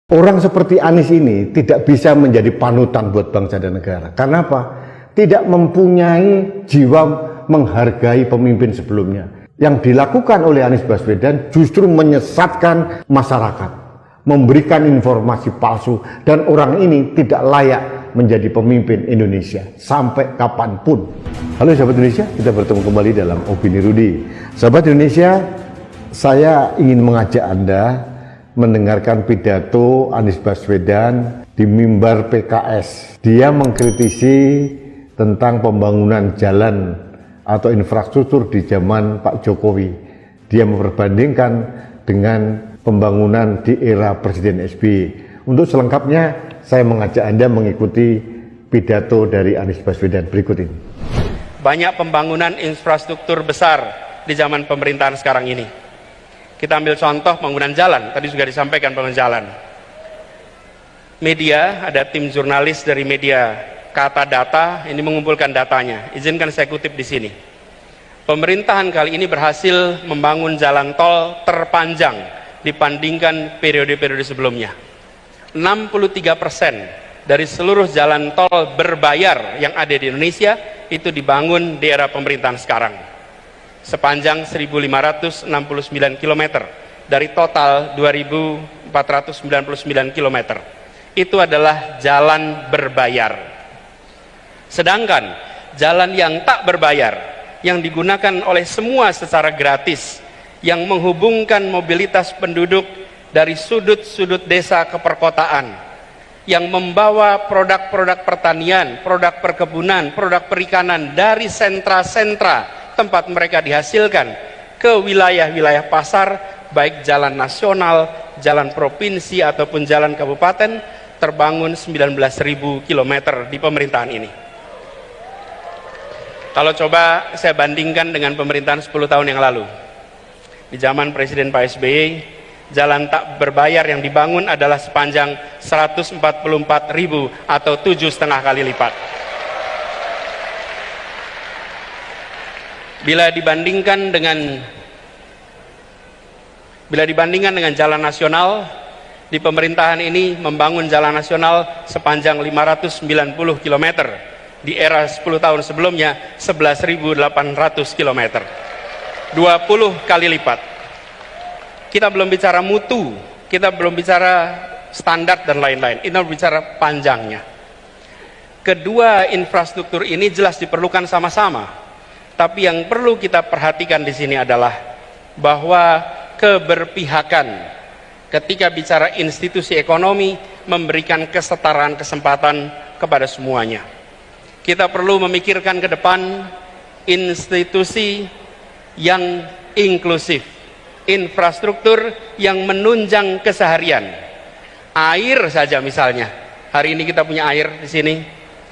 Orang seperti Anies ini tidak bisa menjadi panutan buat bangsa dan negara. Karena apa? Tidak mempunyai jiwa menghargai pemimpin sebelumnya. Yang dilakukan oleh Anies Baswedan justru menyesatkan masyarakat, memberikan informasi palsu, dan orang ini tidak layak menjadi pemimpin Indonesia sampai kapanpun. Halo sahabat Indonesia, kita bertemu kembali dalam Opini Rudy. Sahabat Indonesia, saya ingin mengajak Anda mendengarkan pidato Anies Baswedan di mimbar PKS. Dia mengkritisi tentang pembangunan jalan atau infrastruktur di zaman Pak Jokowi. Dia memperbandingkan dengan pembangunan di era Presiden SBY. Untuk selengkapnya, saya mengajak Anda mengikuti pidato dari Anies Baswedan berikut ini. Banyak pembangunan infrastruktur besar di zaman pemerintahan sekarang ini. Kita ambil contoh pembangunan jalan, tadi juga disampaikan pembangunan jalan. Media, ada tim jurnalis dari media Kata Data, ini mengumpulkan datanya. Izinkan saya kutip di sini. Pemerintahan kali ini berhasil membangun jalan tol terpanjang dibandingkan periode-periode sebelumnya. 63% dari seluruh jalan tol berbayar yang ada di Indonesia itu dibangun di era pemerintahan sekarang. Sepanjang 1.569 km dari total 2.499 km. Itu adalah jalan berbayar. Sedangkan jalan yang tak berbayar, yang digunakan oleh semua secara gratis, yang menghubungkan mobilitas penduduk dari sudut-sudut desa ke perkotaan, yang membawa produk-produk pertanian, produk perkebunan, produk perikanan dari sentra-sentra tempat mereka dihasilkan ke wilayah-wilayah pasar, baik jalan nasional, jalan provinsi ataupun jalan kabupaten, terbangun 19.000 km di pemerintahan ini. Kalau coba saya bandingkan dengan pemerintahan 10 tahun yang lalu, di zaman Presiden Pak SBY, jalan tak berbayar yang dibangun adalah sepanjang 144.000 atau 7,5 kali lipat. Bila dibandingkan dengan jalan nasional, di pemerintahan ini membangun jalan nasional sepanjang 590 km. Di era 10 tahun sebelumnya 11.800 km. 20 kali lipat. Kita belum bicara mutu, kita belum bicara standar dan lain-lain. Kita bicara panjangnya. Kedua infrastruktur ini jelas diperlukan sama-sama. Tapi yang perlu kita perhatikan di sini adalah bahwa keberpihakan ketika bicara institusi ekonomi memberikan kesetaraan kesempatan kepada semuanya. Kita perlu memikirkan ke depan institusi yang inklusif, infrastruktur yang menunjang keseharian. Air saja misalnya. Hari ini kita punya air di sini.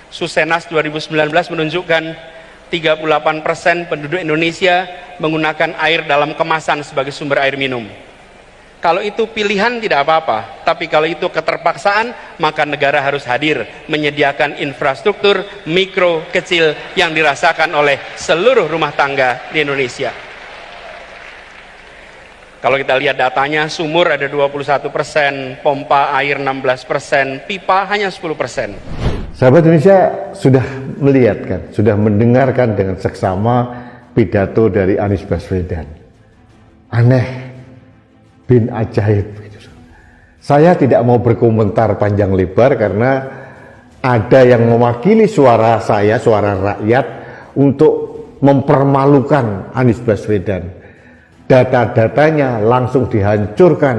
Susenas 2019 menunjukkan 38% penduduk Indonesia menggunakan air dalam kemasan sebagai sumber air minum. Kalau itu pilihan tidak apa-apa, tapi kalau itu keterpaksaan, maka negara harus hadir menyediakan infrastruktur mikro kecil yang dirasakan oleh seluruh rumah tangga di Indonesia. Kalau kita lihat datanya, sumur ada 21%, pompa air 16%, pipa hanya 10%. Sahabat Indonesia sudah melihat kan, sudah mendengarkan dengan seksama pidato dari Anies Baswedan. Aneh bin ajaib. Saya tidak mau berkomentar panjang lebar karena ada yang mewakili suara saya, suara rakyat, untuk mempermalukan Anies Baswedan. Data-datanya langsung dihancurkan,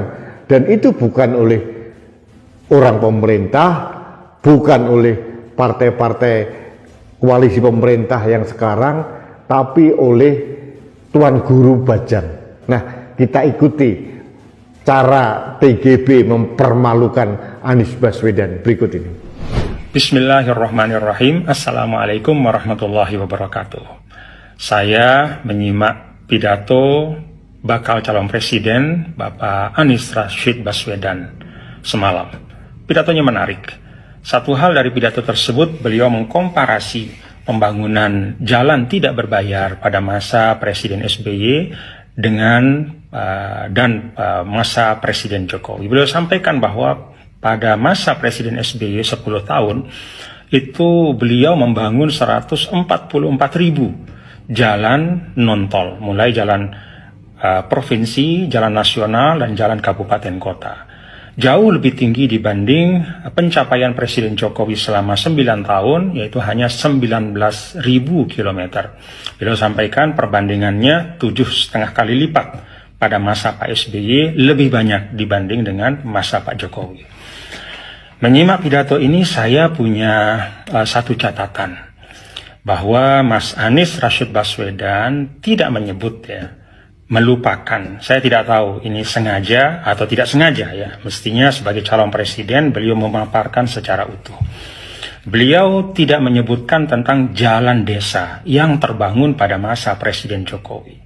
dan itu bukan oleh orang pemerintah, bukan oleh partai-partai koalisi pemerintah yang sekarang, tapi oleh Tuan Guru Bajang. Nah, kita ikuti cara TGB mempermalukan Anies Baswedan berikut ini. Bismillahirrahmanirrahim. Assalamualaikum warahmatullahi wabarakatuh. Saya menyimak pidato bakal calon presiden Bapak Anies Rashid Baswedan semalam. Pidatonya menarik. Satu hal dari pidato tersebut, beliau mengkomparasi pembangunan jalan tidak berbayar pada masa Presiden SBY dengan masa Presiden Jokowi. Beliau sampaikan bahwa pada masa Presiden SBY 10 tahun, itu beliau membangun 144.000 jalan non-tol, mulai jalan provinsi, jalan nasional, dan jalan kabupaten kota. Jauh lebih tinggi dibanding pencapaian Presiden Jokowi selama 9 tahun, yaitu hanya 19.000 kilometer. Beliau sampaikan perbandingannya 7,5 kali lipat pada masa Pak SBY, lebih banyak dibanding dengan masa Pak Jokowi. Menyimak pidato ini saya punya satu catatan, bahwa Mas Anies Rashid Baswedan tidak menyebut melupakan. Saya tidak tahu ini sengaja atau tidak sengaja ya. Mestinya sebagai calon presiden beliau memaparkan secara utuh. Beliau tidak menyebutkan tentang jalan desa yang terbangun pada masa Presiden Jokowi.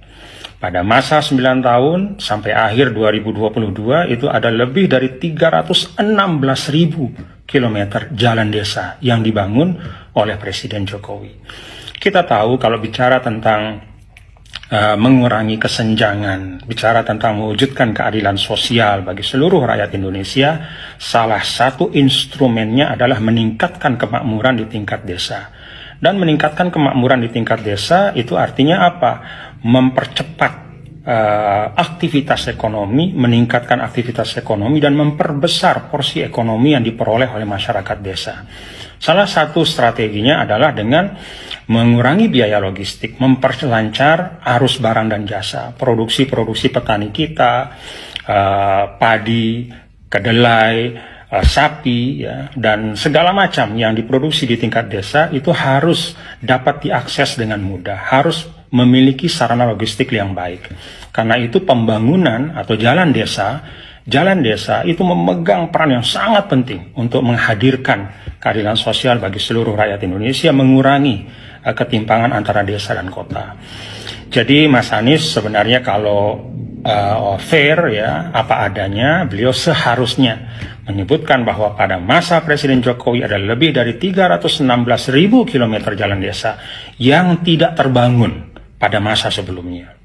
Pada masa 9 tahun sampai akhir 2022 itu ada lebih dari 316.000 kilometer jalan desa yang dibangun oleh Presiden Jokowi. Kita tahu kalau bicara tentang mengurangi kesenjangan, bicara tentang mewujudkan keadilan sosial bagi seluruh rakyat Indonesia, salah satu instrumennya adalah meningkatkan kemakmuran di tingkat desa. Dan meningkatkan kemakmuran di tingkat desa itu artinya apa? Mempercepat aktivitas ekonomi, meningkatkan aktivitas ekonomi, dan memperbesar porsi ekonomi yang diperoleh oleh masyarakat desa. Salah satu strateginya adalah dengan mengurangi biaya logistik, memperlancar arus barang dan jasa, produksi petani kita, padi, kedelai, sapi, ya, dan segala macam yang diproduksi di tingkat desa itu harus dapat diakses dengan mudah, harus memiliki sarana logistik yang baik. Karena itu pembangunan atau jalan desa itu memegang peran yang sangat penting untuk menghadirkan keadilan sosial bagi seluruh rakyat Indonesia, mengurangi ketimpangan antara desa dan kota. Jadi Mas Anies sebenarnya kalau fair ya, apa adanya, beliau seharusnya menyebutkan bahwa pada masa Presiden Jokowi ada lebih dari 316.000 kilometer jalan desa yang tidak terbangun pada masa sebelumnya.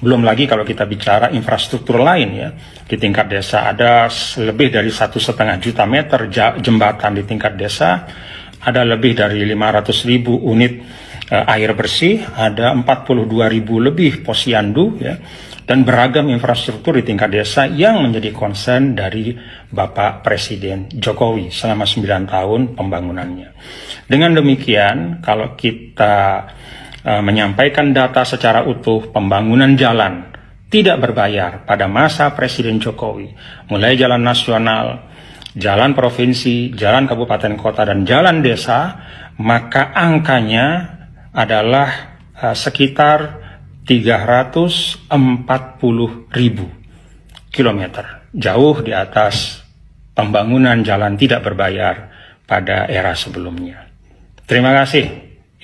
Belum lagi kalau kita bicara infrastruktur lain ya, di tingkat desa ada lebih dari 1,5 juta meter jembatan di tingkat desa, ada lebih dari 500.000 unit air bersih, ada 42.000 lebih posyandu ya, dan beragam infrastruktur di tingkat desa yang menjadi concern dari Bapak Presiden Jokowi selama 9 tahun pembangunannya. Dengan demikian, kalau kita menyampaikan data secara utuh, pembangunan jalan tidak berbayar pada masa Presiden Jokowi, mulai jalan nasional, jalan provinsi, jalan kabupaten kota, dan jalan desa, maka angkanya adalah sekitar 340.000 kilometer, jauh di atas pembangunan jalan tidak berbayar pada era sebelumnya. Terima kasih,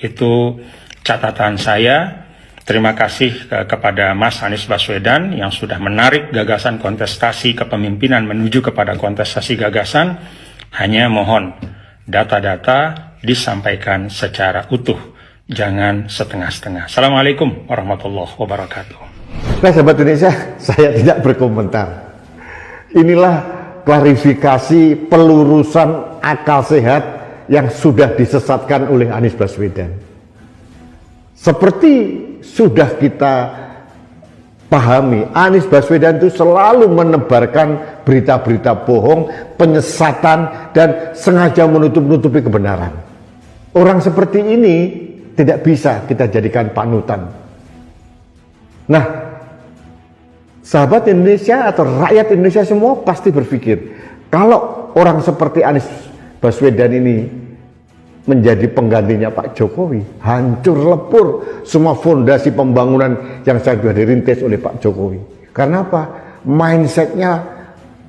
itu catatan saya. Terima kasih kepada Mas Anies Baswedan yang sudah menarik gagasan kontestasi kepemimpinan menuju kepada kontestasi gagasan. Hanya mohon data-data disampaikan secara utuh, jangan setengah-setengah. Assalamualaikum warahmatullahi wabarakatuh. Nah, sahabat Indonesia, saya tidak berkomentar. Inilah klarifikasi pelurusan akal sehat yang sudah disesatkan oleh Anies Baswedan. Seperti sudah kita pahami, Anies Baswedan itu selalu menebarkan berita-berita bohong, penyesatan, dan sengaja menutup-nutupi kebenaran. Orang seperti ini tidak bisa kita jadikan panutan. Nah, sahabat Indonesia atau rakyat Indonesia semua pasti berpikir, kalau orang seperti Anies Baswedan ini menjadi penggantinya Pak Jokowi, hancur lebur semua fondasi pembangunan yang sudah dirintis oleh Pak Jokowi. Karena apa? Mindsetnya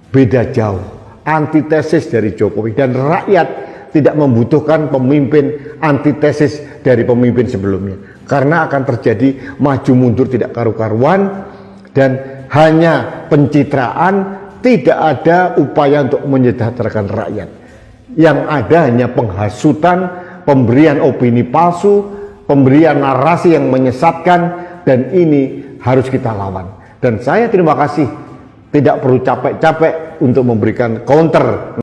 beda jauh, antitesis dari Jokowi, dan rakyat tidak membutuhkan pemimpin antitesis dari pemimpin sebelumnya. Karena akan terjadi maju mundur tidak karu-karuan, dan hanya pencitraan, tidak ada upaya untuk menyejahterakan rakyat. Yang ada hanya penghasutan, pemberian opini palsu, pemberian narasi yang menyesatkan, dan ini harus kita lawan. Dan saya terima kasih, tidak perlu capek-capek untuk memberikan counter.